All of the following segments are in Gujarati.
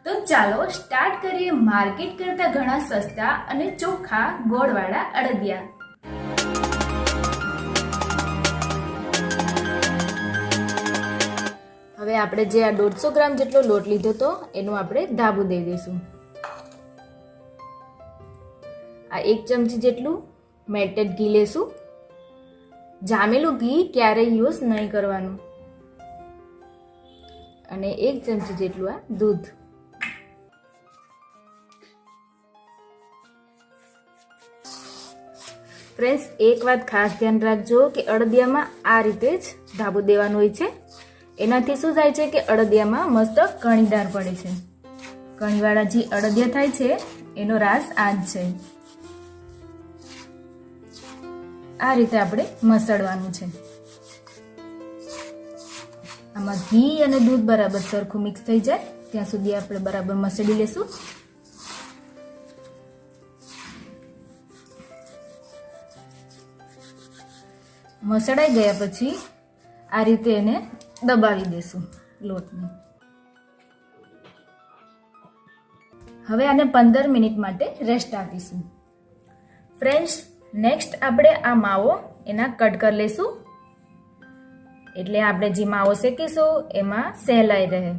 તો ચાલો સ્ટાર્ટ કરીએ માર્કેટ કરતાં ઘણા સસ્તા અને ચોખ્ખા ગોળવાળા અડદિયા। હવે આપણે જે આ 150 ગ્રામ જેટલો લોટ લીધો તો એનું આપણે ધાબુ દઈ દઈશું। આ 1 ચમચી જેટલું મેલ્ટેડ ઘી લેશું। જામેલું ઘી ક્યારેય યુઝ નહીં કરવાનું। અને 1 ચમચી જેટલું આ દૂધ। ફ્રેન્ડ્સ, એક વાત ખાસ ધ્યાન રાખજો કે અડદિયામાં આ રીતે જ ધાબુ દેવાનું હોય છે। એનાથી શું થાય છે કે અડદિયામાં મસ્ત કણીદાર પડે છે। કણીવાળા જે અડદિયા થાય છે એનો રાઝ આ જ છે। આ રીતે આપણે મસળવાનું છે। આમાં ઘી અને દૂધ બરાબર સરખું મિક્સ થઈ જાય ત્યાં સુધી આપણે બરાબર મસળી લેશું। મસળાઈ ગયા પછી આ રીતે એને દબાવી દેશું લોટને। હવે આને 15 મિનિટ માટે રેસ્ટ આપીશું। ફ્રેન્ડ્સ, નેક્સ્ટ આપણે આ માવો એના કટ કરી લેશું એટલે આપણે જે માવો શેકીશું એમાં સહેલાઈ રહે।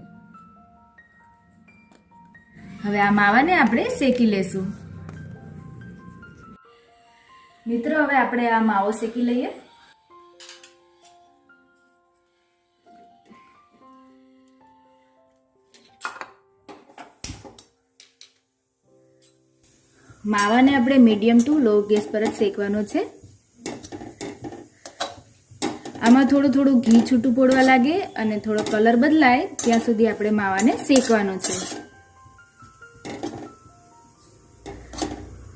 હવે આ માવાને આપણે શેકી લેશું। મિત્રો, હવે આપણે આ માવો શેકી લઈએ। માવાને આપણે મીડિયમ ટુ લો ગેસ પર જ શેકવાનો છે। આમાં થોડું થોડું ઘી છૂટું પડવા લાગે અને થોડો કલર બદલાય ત્યાં સુધી આપણે માવાને શેકવાનો છે।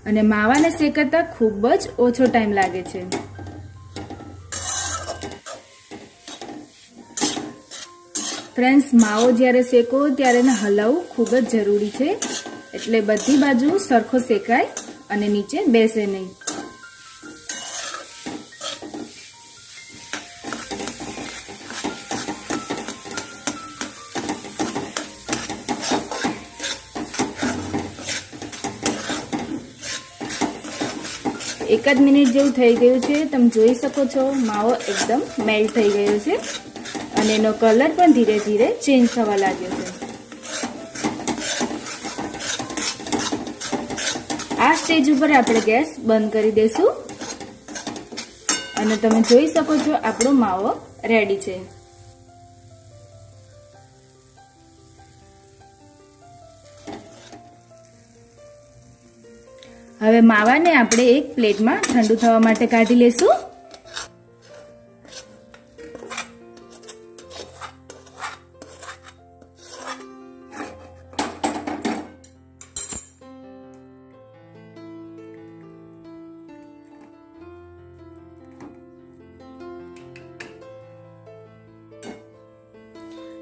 અને માવાને શેકતા ખૂબ જ ઓછો ટાઈમ લાગે છે। ફ્રેન્ડ્સ, માવો જ્યારે શેકો ત્યારે એને હલાવવું ખૂબ જ જરૂરી છે એટલે બધી બાજુ સરખો શેકાય અને નીચે બેસે નહીં। એક જ મિનિટ જેવું થઈ ગયું છે। તમે જોઈ શકો છો માવો એકદમ મેલ્ટ થઈ ગયો છે અને એનો કલર પણ ધીરે ધીરે ચેન્જ થવા લાગ્યો છે। આ સ્ટેજ ઉપર આપણે ગેસ બંધ કરી દઈશું અને તમે જોઈ શકો છો આપણો માવો રેડી છે। હવે માવાને આપણે એક પ્લેટમાં ઠંડુ થવા માટે કાઢી લેશું।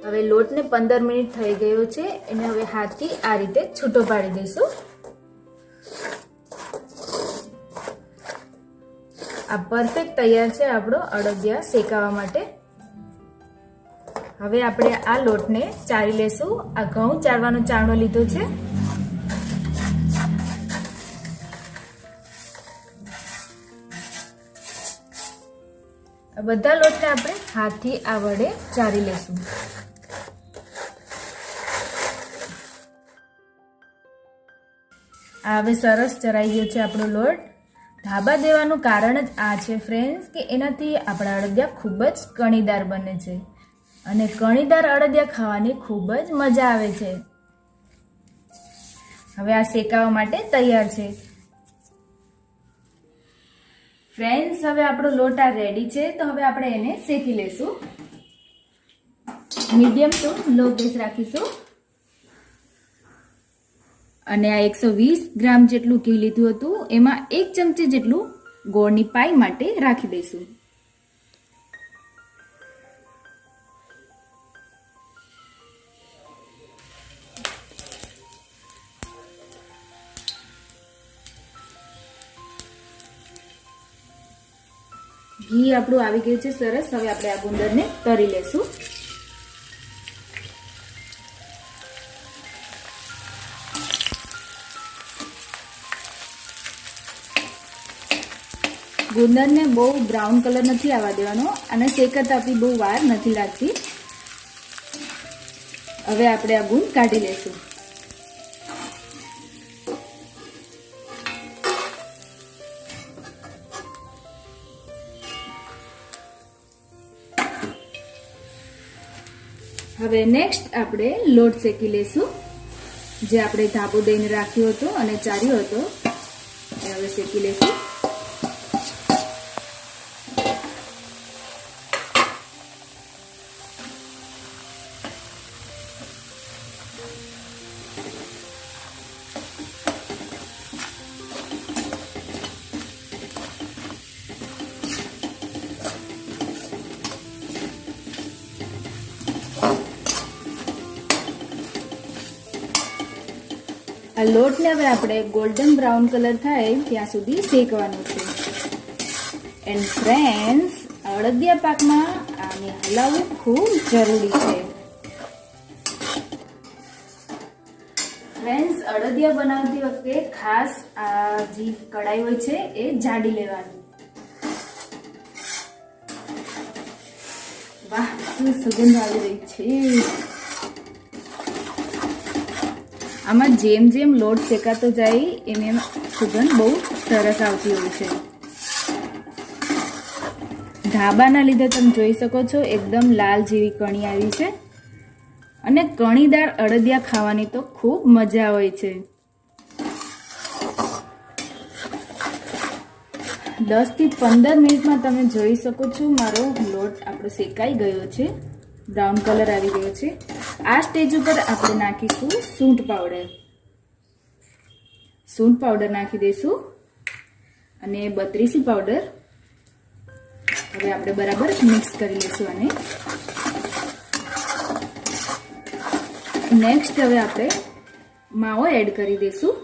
હવે લોટને 15 મિનિટ થઈ ગયો છે એને હવે હાથથી આ રીતે છૂટો પાડી દઈશું। આ પરફેક્ટ તૈયાર છે આપણો અડદિયા શેકાવા માટે। હવે આપણે આ લોટને ચાળી લેશું। આ ઘઉં ચાળવાનો ચાળો લીધો છે। બધા લોટને આપણે હાથથી આ વડે ચાળી લેશું। આ હવે સરસ ચરાઈ ગયો છે આપણો લોટ। ધાબા દેવાનું કારણ જ આ છે ફ્રેન્ડ્સ કે એનાથી આપણા અડદિયા ખૂબ જ કણીદાર બને છે અને કણીદાર અડદિયા ખાવાની ખૂબ જ મજા આવે છે। હવે આ શેકાવા માટે તૈયાર છે। ફ્રેન્ડ્સ, હવે આપણો લોટ આ રેડી છે તો હવે આપણે એને શેકી લેશું। મીડિયમ ટુ લો ગેસ રાખીશું અને આ 120 ગ્રામ જેટલું ઘી લીધું હતું એમાં 1 ચમચી જેટલું ગોળની પાઈ માટે રાખી દઈશું। ઘી આપણું આવી ગયું છે સરસ। હવે આપણે આ ગુંદરને તળી લેશું। ગુંદરને બહુ બ્રાઉન કલર નથી આવવા દેવાનો અને શેકાતા આપી બહુ વાર નથી લાગતી. હવે આપણે આ ગુંદ કાઢી લઈશું. હવે નેક્સ્ટ આપણે લોટ શેકી લઈશું. જે આપણે ધાબો દઈને રાખ્યો હતો અને ચાર્યો હતો એ હવે શેકી લઈશું. આ લોટને હવે આપણે ગોલ્ડન બ્રાઉન કલર થાય ત્યાં સુધી શેકવાનું છે. એન્ડ ફ્રેન્ડ્સ, અડદિયા પાકમાં આને હલાવવું ખૂબ જરૂરી છે. ફ્રેન્ડ્સ, અડદિયા બનાવતી વખતે ખાસ આ જે કડાઈ હોય છે એ જાડી લેવાની. વાહ, શું સુગંધ આવી રહી છે. આમાં જેમ જેમ લોટ શેકાતો જાય એમ સુગંધ બહુ સરસ આવતી હોય છે. ધાબાના લીધે તમે જોઈ શકો છો એકદમ લાલ જેવી કણી આવી છે. અને કણીદાર અડદિયા ખાવાની તો ખૂબ મજા હોય છે. 10 થી 15 મિનિટમાં તમે જોઈ શકો છો મારો લોટ આપણો શેકાઈ ગયો છે, બ્રાઉન કલર આવી ગયો છે. આ સ્ટેજ ઉપર આપણે નાખીશું સૂંઠ પાવડર. સૂંઠ પાવડર નાખી દઈશું અને બત્રીસી પાવડર. હવે આપણે બરાબર મિક્સ કરી લઈશું આને. નેક્સ્ટ હવે આપણે માવો એડ કરી દઈશું.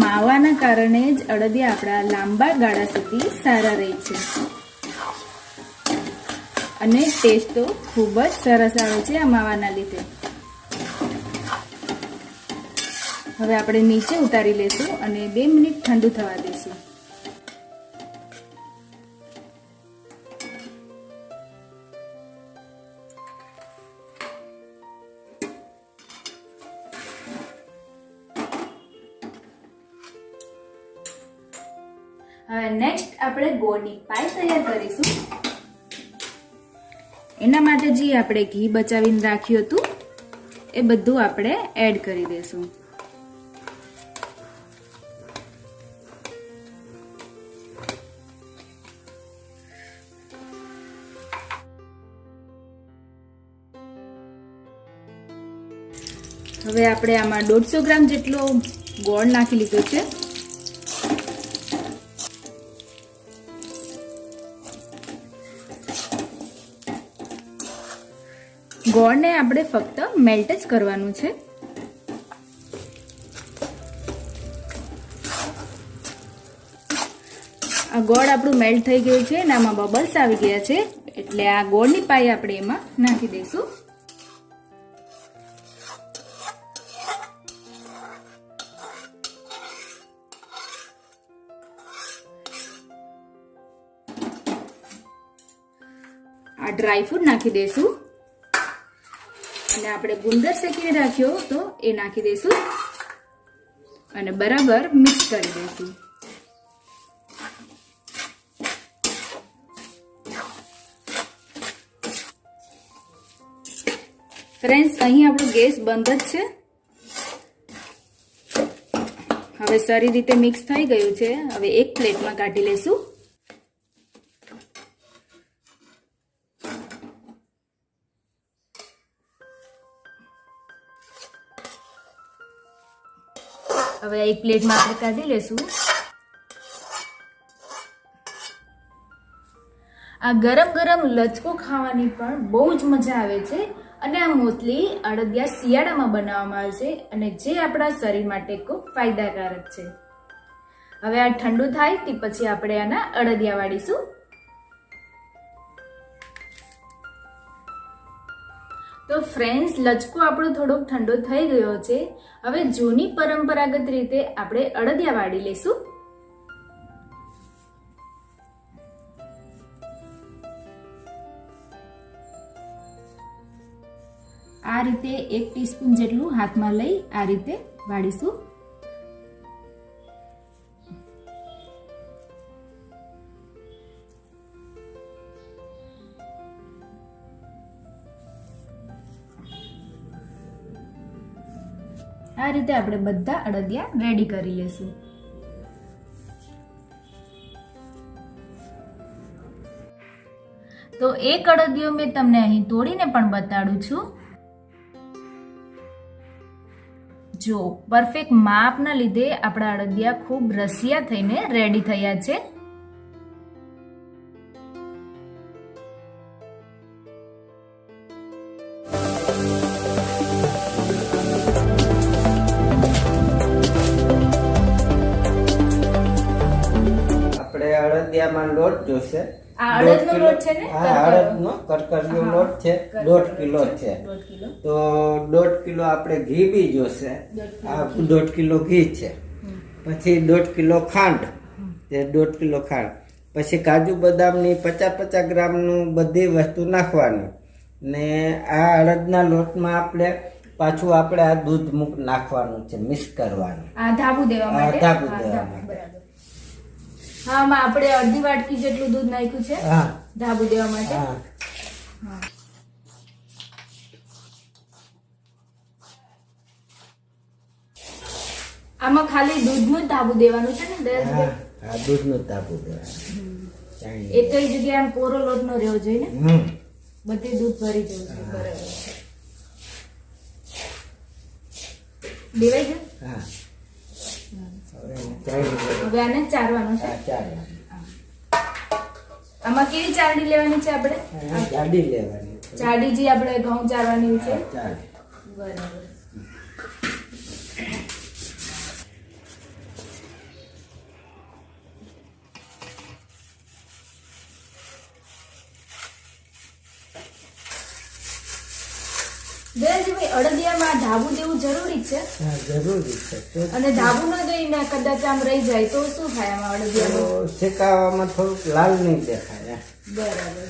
માવાના કારણે જ અડદિયા આપણા લાંબા ગાળા સુધી સારા રહે છે અને ટેસ્ટ તો ખૂબ જ સરસ આવે છે આ માવાના લીધે. હવે આપણે નીચે ઉતારી લઈશું અને 2 મિનિટ ઠંડુ થવા દઈશું. હવે નેક્સ્ટ આપણે ગોળની પાય તૈયાર કરીશું. એના માટે જે આપણે ઘી બચાવીને રાખ્યું હતું એ બધું આપણે એડ કરી દઈશું. હવે આપણે આમાં 150 ગ્રામ જેટલો ગોળ નાખી લીધો છે. ગોળને આપણે ફક્ત મેલ્ટ જ કરવાનું છે. આ ગોળ આપણું મેલ્ટ થઈ ગયું છે અને આમાં બબલ્સ આવી ગયા છે એટલે આ ગોળની પાઈ આપણે એમાં નાખી દઈશું. આ ડ્રાયફ્રૂટ નાખી દઈશું અને આપણે ગુંદર શેકીને રાખ્યો તો એ નાખી દઈશું અને બરાબર મિક્સ કરી દઈશું. ફ્રેન્ડ્સ, અહીં આપણો ગેસ બંધ જ છે. હવે સારી રીતે મિક્સ થઈ ગયું છે. હવે એક પ્લેટમાં કાઢી લઈશું. હવે એક પ્લેટમાં આપણે કાઢી લેશું. આ ગરમ ગરમ લચકો ખાવાની પણ બહુ જ મજા આવે છે અને આ મોસ્ટલી અડદિયા શિયાળામાં બનાવવામાં આવે છે અને જે આપણા શરીર માટે ખૂબ ફાયદાકારક છે. હવે આ ઠંડુ થાય તે પછી આપણે આના અડદિયા વાળીશું. તો ફ્રેન્ડ્સ, લચકો આપણો થોડોક ઠંડો થઈ ગયો છે. હવે જૂની પરંપરાગત રીતે આપણે અડદિયા વાળી લેશું. આ રીતે 1 ટીસ્પૂન જેટલું હાથમાં લઈ આ રીતે વાળીશું. આ રીતે આપણે બધા અડદિયા રેડી કરી લેશું. તો એક અડદિયો મેં તમને અહીં તોડીને પણ બતાડું છું. જો પરફેક્ટ માપના લીધે આપણા અડદિયા ખૂબ રસિયા થઈને રેડી થયા છે. અડદિયામાં લોટ જોશે. આ અડદનો લોટ છે ને? હા, અડદનો કરકરિયો લોટ છે. 1.5 કિલો છે. તો 1.5 કિલો આપણે ઘી બી જોશે. આ 1.5 કિલો ઘી છે. પછી 1.5 કિલો ખાંડ, તે 1.5 કિલો ખાંડ. પછી કાજુ બદામની 50-50 ગ્રામનું બધી વસ્તુ નાખવાની. ને આ અડદના લોટમાં આપણે પાછું આ દૂધ નાખવાનું છે, મિક્સ કરવાનું. આ ધાબુ દેવા માટે. ધાબુ દેવા માટે. બરાબર. હા, માં આપણે અડધી વાટકી જેટલું દૂધ નાખ્યું છે. હા, ધાબુ દેવા માટે. હા. આમાં ખાલી દૂધનું જ ધાબુ દેવાનું છે ને? હા, દૂધનું જ ધાબુ દેવાનું. એક જ જગ્યાએ આમ કોરો લોટ નો રહેવો જોઈએ ને, બધે દૂધ ભરી જવું જોઈએ. બરાબર છે. દેવાઈ ગયું? હા. હવે આને ચારવાનું છે. આમાં કેવી ચારડી લેવાની છે આપણે? ચારડી લેવાની. ચારડી જે આપણે ઘઉં ચારવાની છે. બરાબર. દયાજીભાઈ, અડદિયામાં ધાબુ દેવું જરૂરી છે? હા, જરૂરી છે. અને ધાબુ ન દઈને કદાચ આમ રહી જાય તો શું થાય આમાં અડદિયામાં? શેકાવામાં થોડુંક લાલ નહીં દેખાય. બરાબર.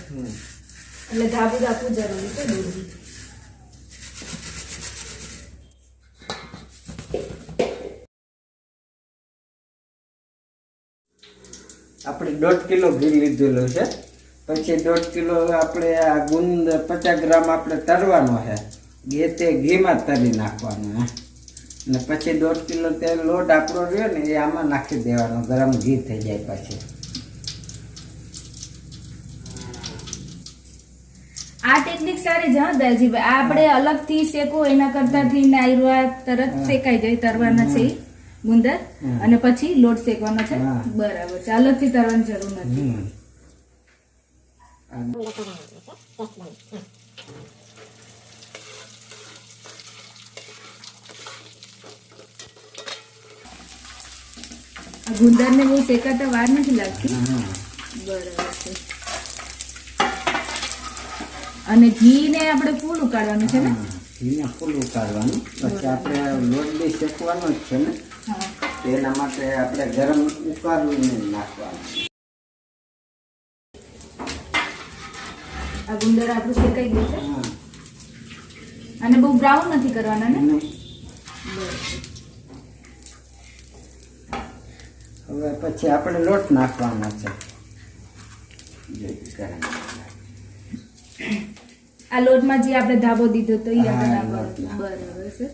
એટલે ધાબુ રાખવું જરૂરી છે દૂધ. આપણે 1.5 કિલો ઘી લીધેલું છે. પછી 1.5 કિલો આપણે આ ગુંદ 50 ગ્રામ આપણે તરવાનો છે. તે ઘીમાં તરી નાખવાનું. ને પછી 1.5 કિલો તેલ લોટ આપણો રહ્યો ને એ આમાં નાખી દેવાનો. ગરમ ઘી થઈ જાય પછી. આ ટેકનિક સારી છે. હા દયાજીભાઈ, આ આપણે અલગથી શેકો એના કરતાથી નાયરવા તરત શેકાઈ જાય. તરવાના છે ગુંદર અને પછી લોટ શેકવાનો છે. બરાબર છે, અલગથી તરવાની જરૂર નથી. ગુંદર ને બહુ શેકાતા વાર નથી લાગતી. બરાબર છે. અને ઘી ને આપણે ફૂલ ઉકાળવાનું છે ને? ઘીને ફૂલ ઉકાળવાનું. પછી આપણે લોટ બી શેકવાનો જ છે ને, તેના માટે આપણે ગરમ ઉકાળીને નાખવાનું. આ ગુંદર આપણું શેકાઈ ગયું છે. અને બહુ બ્રાઉન નથી કરવાના ને? હવે પછી આપણે લોટ નાખવાનો છે. આ લોટમાં જે આપણે ધાબો દીધો તો એ આપણે નાખવાનો. બરાબર છે.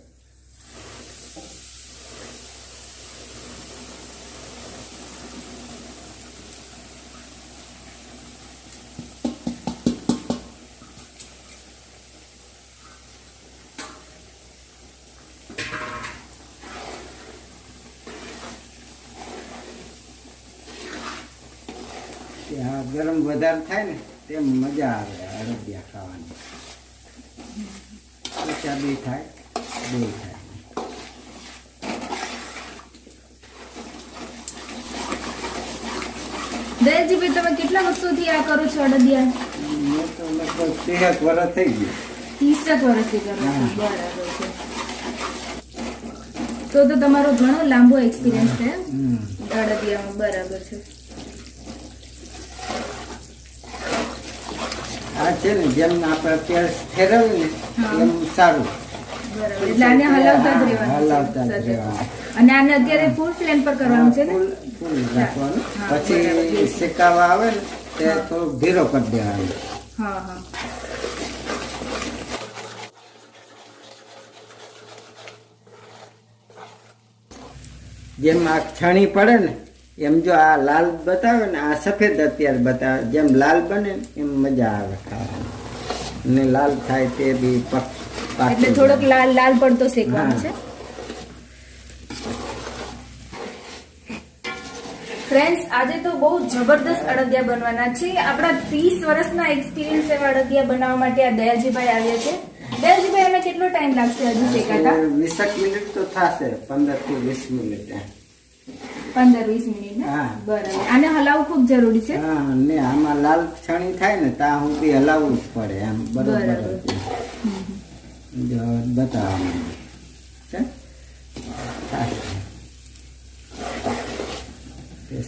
ગરમ વધારે થાય ને તેમ મજા આવે અડદિયા ખાવાની. ઓછા બી થાય, બે થાય. દયાજીભાઈ તમે કેટલા વર્ષોથી આ કરો છો અડદિયા? મેં તો લગભગ 30 વર્ષ થઈ ગયું. 30 વર્ષથી કરો છો. બરાબર છે. તો તમારો ઘણો લાંબો એક્સપિરિયન્સ છે અડદિયામાં. બરાબર છે. આ છે ને જેમ આપણે અત્યારે ફેરવીએ ને એમ સારું. બરાબર. એટલે આને હલાવતા જ હલાવતા જ રહેવાનું. રહેવાનું. અને આને અત્યારે ફૂલ ફ્લેમ પર કરવાનું છે ને? ફૂલ રાખવાનું. પછી શેકાવા આવે ને તે થોડુંક ધીરો કરી દેવાનું. હા હા. જેમ આ છણી પડે ને એમ જો આ લાલ બતાવે ને આ સફેદ અત્યારે બતાવે, જેમ લાલ બને ને એમ મજા આવે ખાવાની. ને લાલ થાય તે બી એટલે થોડોક લાલ લાલ પડતો શેકવાનો છે. ફ્રેન્ડ્સ, આજે તો બહુ જબરદસ્ત અડદિયા બનવાના છે. આપણા 30 વર્ષના એક્સપિરિયન્સ એવા અડદિયા બનાવવા માટે આ દયાજીભાઈ આવ્યા છે. દયાજીભાઈ, આને કેટલો ટાઈમ લાગશે હજુ શેકાતા? 20 મિનિટ તો થશે, 15 થી 20 મિનિટ. 15-20 મિનિટ ને? હા. બરાબર. આને હલાવવું ખૂબ જરૂરી છે. હા, ને આમાં લાલ છણી થાય ને ત્યાં સુધી હલાવવું જ પડે એમ. બરોબર જો બતાવવાનું છે.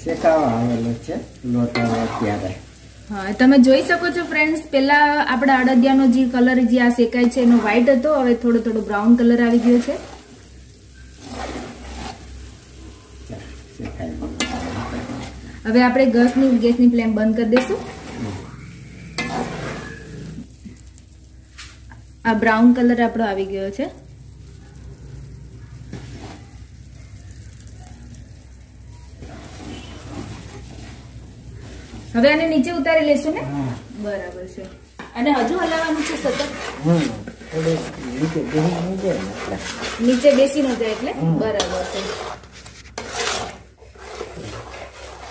શેકાવા આવેલો છે લોટ અત્યારે. હા, તમે જોઈ શકો છો ફ્રેન્ડ્સ, પેલા આપણા અડદિયાનો જે કલર જે આ શેકાય છે એનો વ્હાઈટ હતો, હવે થોડો થોડો બ્રાઉન કલર આવી ગયો છે. હવે આપણે ગેસની ફ્લેમ બંધ કરી દઈશું. આ બ્રાઉન કલર આપણો આવી ગયો છે. હવે આને નીચે ઉતારી લેશું ને? બરાબર છે. અને હજુ હલાવવાનું છે સતત? નીચે બેસી ન જાય એટલે? બરાબર છે.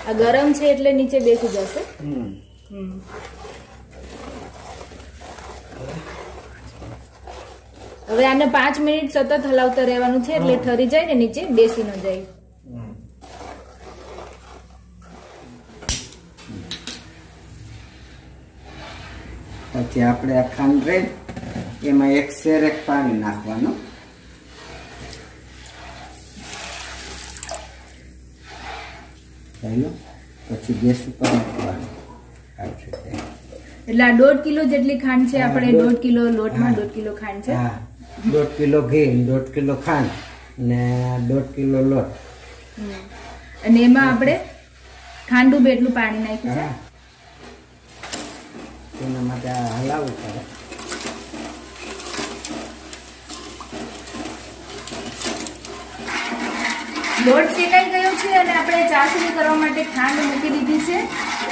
આ ગરમ છે એટલે નીચે બેસી જશે. હવે આને 5 મિનિટ સતત હલાવતા રહેવાનું છે એટલે ઠરી જાય ને નીચે બેસી ન જાય. પછી આપણે આ ખાંડ રહે એમાં 1 શેર પાણી નાખવાનું. પછી ગેસ ઉપર મૂકવાનું. એટલે આ 1.5 કિલો જેટલી ખાંડ છે. આપણે 1.5 કિલો લોટમાં 1.5 કિલો ખાંડ છે. હા, 1.5 કિલો ઘી, 1.5 કિલો ખાંડ ને 1.5 કિલો લોટ. અને એમાં આપણે ખાંડું બેટલું પાણી નાખ્યું છે. એના માટે હલાવવું પડે. લોટ શેકાઈ ગયો છે અને આપણે ચાસણી કરવા માટે ખાંડ મૂકી દીધી છે.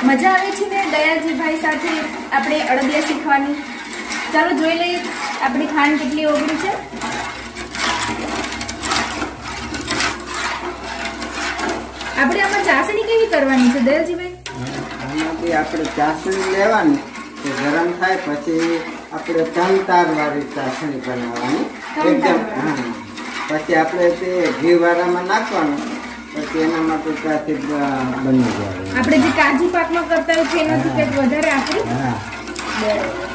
મજા આવે છે ને દયાજીભાઈ સાથે આપણે અડદિયા શીખવાની? ચાલો જોઈ લઈએ આપણી ખાંડ કેટલી ઓગળી છે. આપણે આમાં ચાસણી કેવી કરવાની છે દયાજીભાઈ? આમાંથી આપણે ચાસણી લેવાની, તો ગરમ થાય પછી આપણે 3 તાર વાળી ચાસણી બનાવવાની. એકદમ. હા, પછી આપણે તે ઘી વાળામાં નાખવાનું. પછી એના માટે ત્યાંથી બની જાય. આપણે જે કાજુ પાકમાં કરતા હોય છે એનાથી કંઈક વધારે આકરી? હા. બરાબર.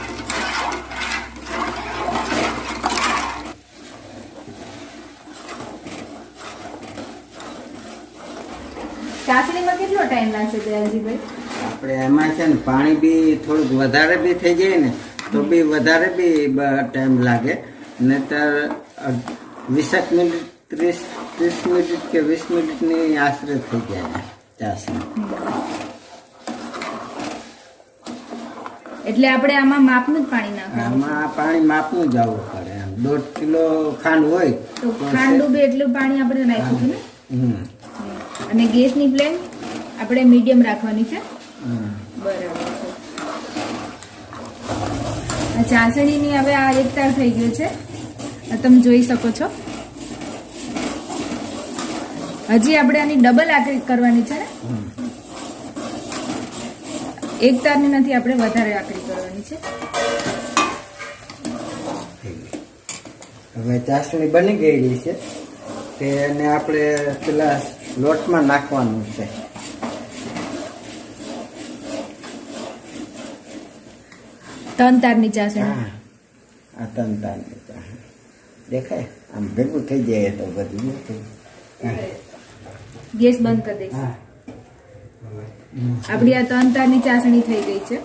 ચાસણીમાં કેટલો ટાઈમ લાગશે દયાલજીભાઈ? આપણે એમાં છે ને પાણી બી થોડુંક વધારે બી થઈ જાય ને તો બી વધારે બી ટાઈમ લાગે. નહીતર 20 મિનિટ 30 મિનિટ કે 20 મિનિટની આશરે થઈ જાય ચાસણી. એટલે આપણે આમાં માપનું જ પાણી નાખવાનું? આમાં પાણી માપનું જ આવવું પડે. 1.5 કિલો ખાંડ હોય તો ખાંડ ડૂબે એટલું પાણી આપણે નાખ્યું છે ને? અને ગેસની ફ્લેમ આપણે મીડિયમ રાખવાની છે. બરાબર છે. આ ચાસણીની હવે આ એકતાર થઈ ગયો છે, તમે જોઈ શકો છો. હજી આપણે આની ડબલ આકરી કરવાની છે ને? એક તારની નથી, આપણે વધારે આકરી કરવાની છે. હવે ચાસણી બની ગયેલી છે તેને આપણે પેલા લોટમાં નાખવાનું છે. ત્રણ તારની ચાસણી. હા આ તંતાની દેખાય આમ ભેગું થઈ જાય તો બધું ગેસ બંધ કરી દઈશ. હા આપણી આ ત્રણ તારની ચાસણી થઈ ગઈ છે.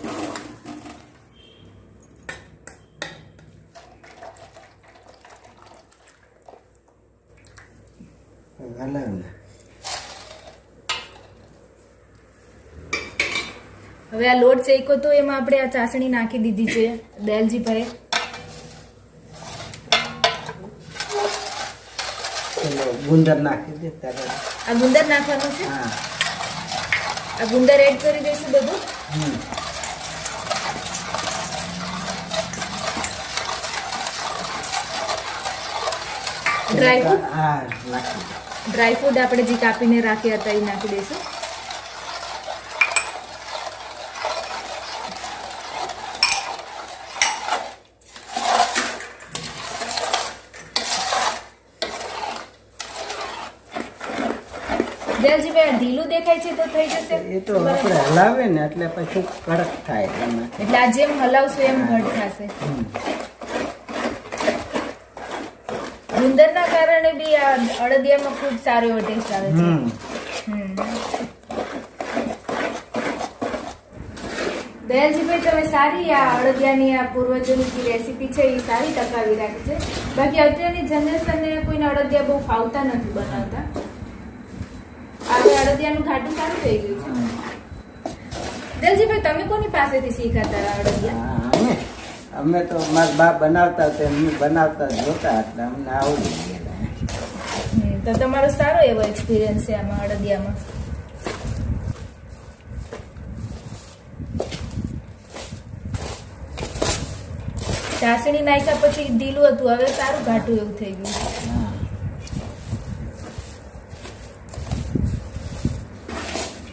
હલાવ ને હવે આ લોટ શેક્યો તો એમાં આપણે આ ચાસણી નાખી દીધી છે દયાલજીભાઈ. ચલો ગુંદર નાખી દે તારે. આ ગુંદર નાખવાનું છે. હા આ ગુંદર એડ કરી દઈશું બધું. ડ્રાયફ્રૂટ હા નાખી દે. ડ્રાયફ્રૂટ આપણે જે કાપીને રાખ્યા હતા એ નાખી દઈશું. દયાલજીભાઈ આ ઢીલું દેખાય છે તો થઈ જશે. એ તો આપણે હલાવે ને એટલે પછી કડક થાય એમાં. એટલે આ જેમ હલાવશો એમ ઘટ થશે. ગુંદરના કારણે બી આ અડદિયામાં ખૂબ સારો એવો ટેસ્ટ આવે છે. દયાલજીભાઈ તમે સારી આ અડદિયાની આ પૂર્વજોની જે રેસીપી છે એ સારી ટકાવી રાખી છે. બાકી અત્યારની જનરેશનને કોઈને અડદિયા બહુ ફાવતા નથી બનાવતા. હવે અડદિયાનું ઘાટું સારું થઈ ગયું છે. દયાલજીભાઈ તમે કોની પાસેથી શીખ્યા હતા અડદિયા? અમે તો મારા બા બનાવતા હતા એમને બનાવતા જોતા એટલે અમને આવડી ગયેલા. તો તમારો સારો એવો એક્સપિરિયન્સ છે આમાં અડદિયામાં. ચાસણી નાખ્યા પછી ઢીલું હતું, હવે સારું ઘાટું એવું થઈ ગયું.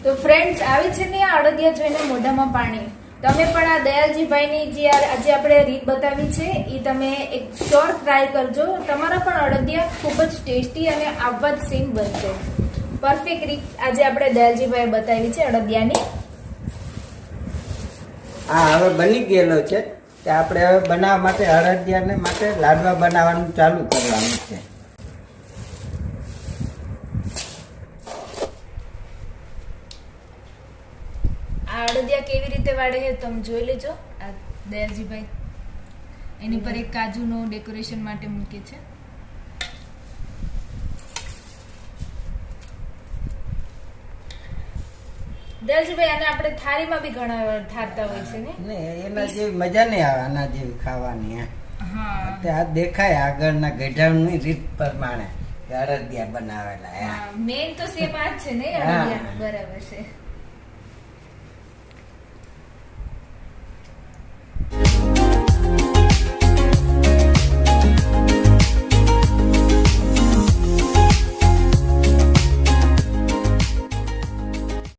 તો ફ્રેન્ડ્સ આવી છે ને આ અડદિયા જોઈને મોઢામાં પાણી. તમે પણ આ દયાલજીભાઈની જે આજે આપણે રીત બતાવી છે એ તમે એક શ્યોર ટ્રાય કરજો. તમારા પણ અડદિયા ખૂબ જ ટેસ્ટી અને આવવા જ સેમ બનશે. પરફેક્ટ રીત આજે આપણે દયાલજીભાઈએ બતાવી છે અડદિયાની. હા હવે બની ગયેલો છે કે આપણે હવે બનાવવા માટે અડદિયાને માટે લાડવા બનાવવાનું ચાલુ કરવાનું છે. આ અડદિયા કેવી રીતે વાળે છે તમે જોઈ લેજો. આ દયાલજીભાઈ એની પર એક કાજુનો ડેકોરેશન માટે મૂકે છે. દયાલજીભાઈ આને આપણે થાળીમાં બી ઘણા ઠારતા હોય છે ને એના જેવી મજા નહીં આવે આના જેવી ખાવાની. હા આ દેખાય આગળના ગઢાની રીત પ્રમાણે અડદિયા બનાવેલા. મેન તો સેમ આ જ છે ને અડદિયાનું. બરાબર છે.